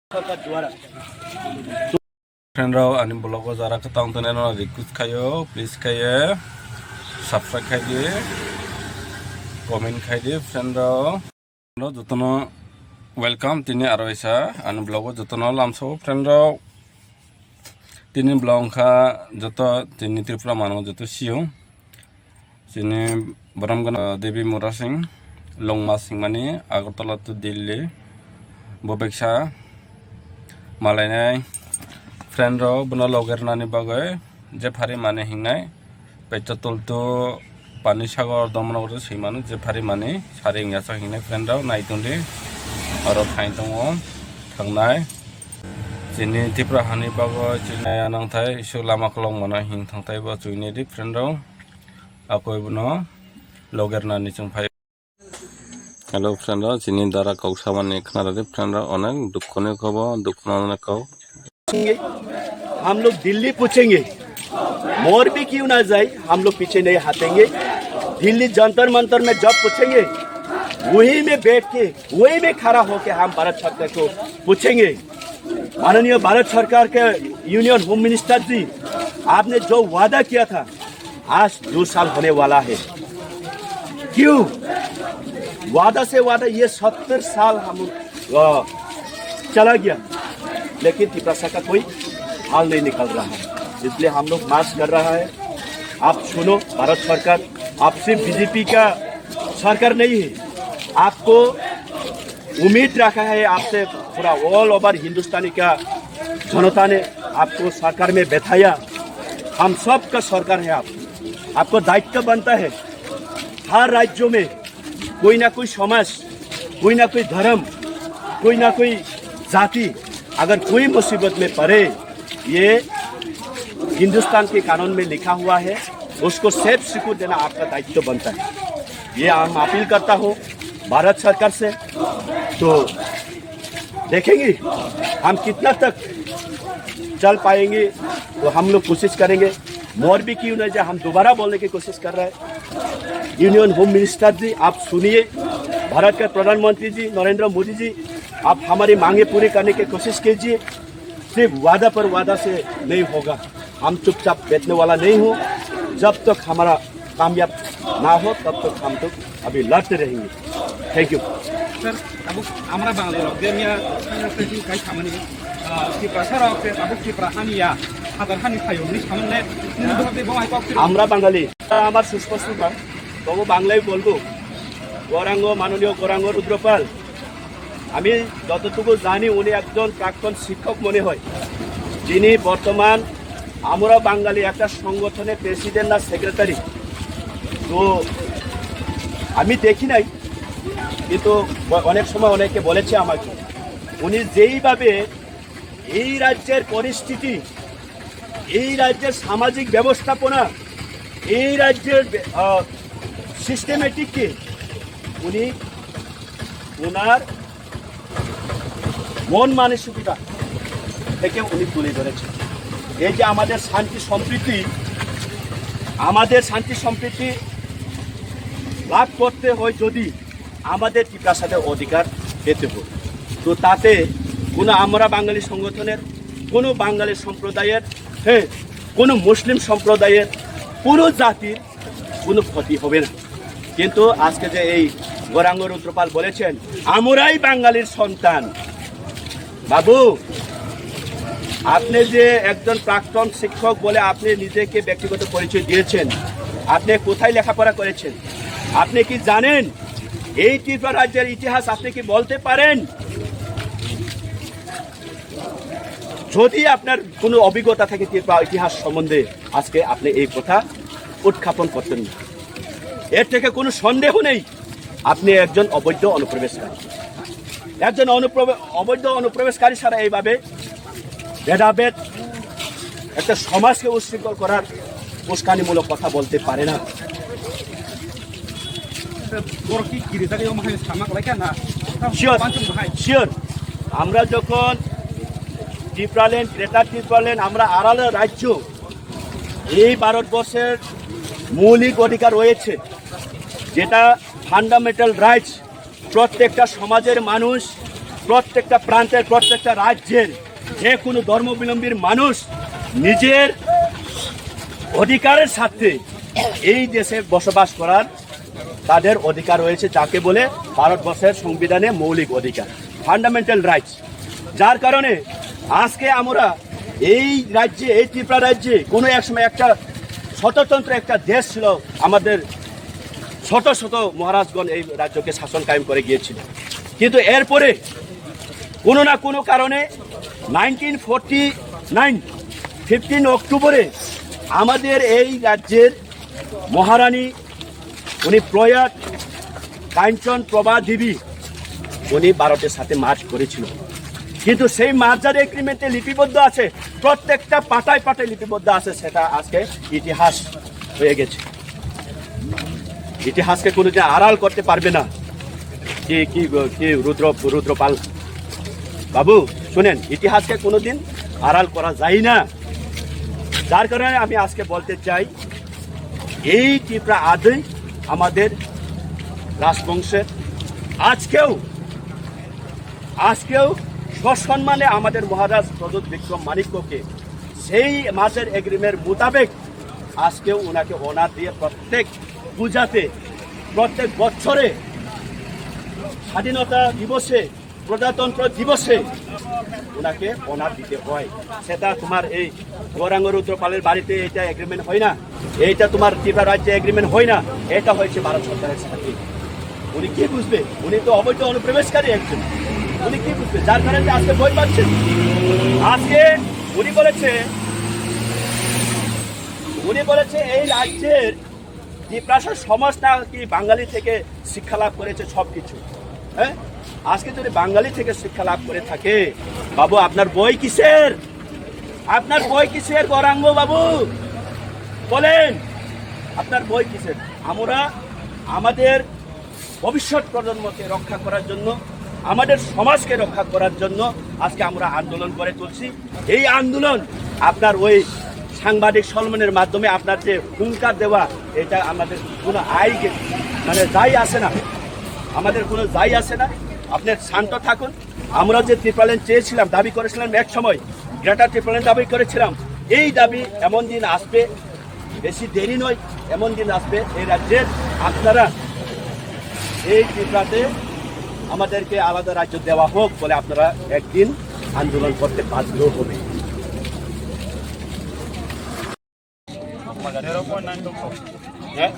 Friend-raw ani blog jara ketang tenen request kayo please kaye subscribe kaye comment kaye friend-raw no jotono welcome tini aro isa ani blog jotono lamso friend-raw tini blog kha joto tini Tripura mano joto siyo tini Baramgana Devi Mura Singh Longma Singh mani Agartala to Delhi Bobeksha Malaynai friend-raw buna logernani bagai je phari mane hingnai pechatul to pani sagor domna gore seimanu je phari mane sare ingasa hingnai friend-raw naitunde aro thaintongo thangnai jini Tripura hani bagai jinai anangthai isu lama kolong mana hing thangtai ba chuini di friend-raw akoi buno logernani chungphai Hello friend-raw jini dara kausamani khnarade friend-raw onek dukkone kobo dukkona kau हम लोग दिल्ली पूछेंगे मोर भी क्यों ना जाए हम लोग पीछे नहीं हटेंगे दिल्ली जंतर मंतर में जब पूछेंगे वही में बैठ के वही में खड़ा होके हम भारत सरकार को पूछेंगे माननीय भारत सरकार के यूनियन होम मिनिस्टर जी आपने जो वादा किया था आज 2 साल होने वाला है क्यों वादा से वादा ये 70 साल हम चला गया लेकिन त्रिपुरा का कोई हाल नहीं निकल रहा है इसलिए हम लोग मार्च कर रहा है आप सुनो भारत सरकार आप सिर्फ बीजेपी का सरकार नहीं है आपको उम्मीद रखा है आपसे पूरा ऑल ओवर हिंदुस्तानी का जनता ने आपको सरकार में बैठाया हम सब का सरकार है आपको दायित्व बनता है हर राज्यों में कोई ना कोई समाज कोई ना कोई धर्म कोई ना कोई जाति अगर कोई मुसीबत में पड़े ये हिंदुस्तान के कानून में लिखा हुआ है उसको सेफ सिक्योर देना आपका दायित्व बनता है ये हम अपील करता हूँ भारत सरकार से तो देखेंगे हम कितना तक चल पाएंगे तो हम लोग कोशिश करेंगे मोर भी क्यों ना जाए हम दोबारा बोलने की कोशिश कर रहे हैं यूनियन होम मिनिस्टर जी आप सुनिए भारत के प्रधानमंत्री जी नरेंद्र मोदी जी आप हमारी मांगे पूरी करने की कोशिश कीजिए सिर्फ वादा पर वादा से नहीं होगा हम चुपचाप बैठने वाला नहीं हो जब तक हमारा कामयाब ना हो तब तक हम तो अभी लड़ते रहेंगे थैंक यू सर अब हमारा बांग्ला देमिया सांस्कृतिक काय खामानि त्रिपुरा सराव पे अब त्रिपुरा हानिया हादर हानि फायनि सामने नोंबो बाहाय पाक আমরা বাঙালি আমার সুস্পষ্ট তবু বাংলায় বলবো গৌরাঙ্গ মাননীয় গৌরাঙ্গ রুদ্রপাল আমি যতটুকু জানি উনি একজন প্রাক্তন শিক্ষক মনে হয় যিনি বর্তমান আমরা বাঙালি একটা সংগঠনের প্রেসিডেন্ট না সেক্রেটারি তো আমি দেখি নাই কিন্তু অনেক সময় অনেকে বলেছে আমাকে উনি যেইভাবে এই রাজ্যের পরিস্থিতি এই রাজ্যের সামাজিক ব্যবস্থাপনা এই রাজ্যের সিস্টেমেটিককে উনি ওনার মন মানসিকতা থেকে উনি তুলে ধরেছেন এই যে আমাদের শান্তি সম্প্রীতি লাভ করতে হয় যদি আমাদের ত্রিপুরার সাথে অধিকার পেতে হয় তো তাতে কোনো আমরা বাঙালি সংগঠনের কোনো বাঙালি সম্প্রদায়ের কোনো মুসলিম সম্প্রদায়ের পুরো জাতির কোনো ক্ষতি হবে না কিন্তু আজকে যে এই গৌরাঙ্গ রুদ্রপাল বলেছেন আমরাই বাঙালির সন্তান বাবু আপনি যে একজন প্রাক্তন শিক্ষক বলে আপনি নিজেকে ব্যক্তিগত পরিচয় দিয়েছেন আপনি কোথায় লেখাপড়া করেছেন আপনি কি জানেন এই ত্রিপুরা রাজ্যের ইতিহাস আপনি কি বলতে পারেন যদি আপনার কোনো অভিজ্ঞতা থাকে ত্রিপুরা ইতিহাস সম্বন্ধে আজকে আপনি এই কথা উত্থাপন করতেন না এর থেকে কোনো সন্দেহ নেই আপনি একজন অবৈধ অনুপ্রবেশকারী ছাড়া এইভাবে ভেদাভেদ একটা সমাজকে উশৃঙ্খল করার উস্কানিমূলক কথা বলতে পারে না শিওর আমরা যখন ত্রিপুরাল্যান্ড গ্রেটার ত্রিপুরাল্যান্ড আমরা আড়াল রাজ্য এই ভারতবর্ষের মৌলিক অধিকার রয়েছে যেটা ফান্ডামেন্টাল রাইটস প্রত্যেকটা সমাজের মানুষ প্রত্যেকটা প্রান্তের প্রত্যেকটা রাজ্যের যে কোনো ধর্মাবলম্বীর মানুষ নিজের অধিকারের সাথে এই দেশে বসবাস করার তাদের অধিকার রয়েছে, যাকে বলে ভারতবর্ষের সংবিধানে মৌলিক অধিকার, ফান্ডামেন্টাল রাইটস। যার কারণে আজকে আমরা এই রাজ্যে, এই ত্রিপুরা রাজ্যে কোনো এক সময় একটা স্বতন্ত্র একটা দেশ ছিল, আমাদের শত শত মহারাজগণ এই রাজ্যকে শাসন কায়েম করে গিয়েছিল। কিন্তু এরপরে কোনো না কোনো কারণে 1949 15 অক্টোবরে আমাদের এই রাজ্যের মহারানী উনি প্রয়াত কাঞ্চন প্রভা দেবী উনি ভারতের সাথে মার্চ করেছিল। কিন্তু সেই মার্জার এগ্রিমেন্টে লিপিবদ্ধ আছে, প্রত্যেকটা পাতায় পাতায় লিপিবদ্ধ আছে, সেটা আজকে ইতিহাস হয়ে গেছে। ইতিহাসকে কোনোদিন আড়াল করতে পারবে না। কি রুদ্রপাল বাবু শুনেন, ইতিহাসকে কোনোদিন আড়াল করা যায় না। যার কারণে আমি আজকে বলতে চাই, এই ত্রিপুরা আদৌ আমাদের রাজবংশের, আজকেও সসম্মানে আমাদের মহারাজ প্রদত্ত বিক্রম মাণিক্যকে সেই মাসের এগ্রিমেন্ট মোতাবেক আজকেও ওনাকে অনার দিয়ে প্রত্যেক পূজাতে, প্রত্যেক বছরে, স্বাধীনতা দিবসে, প্রজাতন্ত্র দিবসে ওনাকে অনার দিতে হয়। সেটা তোমার এই গৌরাঙ্গ রুদ্রপালের বাড়িতে এটা এগ্রিমেন্ট হয় না, এইটা তোমার ত্রিপুরা রাজ্যে এগ্রিমেন্ট হয় না, এটা হয়েছে ভারত সরকারের সাথে। উনি কি বুঝবে? উনি তো অবৈধ অনুপ্রবেশকারী একজন, উনি কি বুঝবে? যার কারণে আজকে বই পাচ্ছেন। আজকে উনি বলেছে এই রাজ্যের ত্রিপুরার সমাজ নাকি বাঙালি থেকে শিক্ষা লাভ করেছে সবকিছু। হ্যাঁ, আজকে যদি বাঙালি থেকে শিক্ষা লাভ করে থাকে, বাবু আপনার বই কিসের? আপনার বই কিসের গৌরাঙ্গ বাবু বলেন, আপনার বই কিসের? আমরা আমাদের ভবিষ্যৎ প্রজন্মকে রক্ষা করার জন্য, আমাদের সমাজকে রক্ষা করার জন্য আজকে আমরা আন্দোলন করে তুলছি। এই আন্দোলন আপনার ওই সাংবাদিক সম্মেলনের মাধ্যমে আপনার যে হুঙ্কার দেওয়া, এটা আমাদের কোনো যাই আসে না, আমাদের কোনো যাই আসে না। আপনি শান্ত থাকুন। আমরা যে ত্রিপুরাল্যান্ড চেয়েছিলাম, দাবি করেছিলাম, এক সময় গ্রেটার ত্রিপুরাল্যান্ড দাবি করেছিলাম, এই দাবি এমন দিন আসবে, বেশি দেরি নয়, এমন দিন আসবে এই রাজ্যের আপনারা এই ত্রিপুরাতে আমাদেরকে আলাদা রাজ্য দেওয়া হোক বলে আপনারা একদিন আন্দোলন করতে বাধ্য হবে। হ্যাঁ,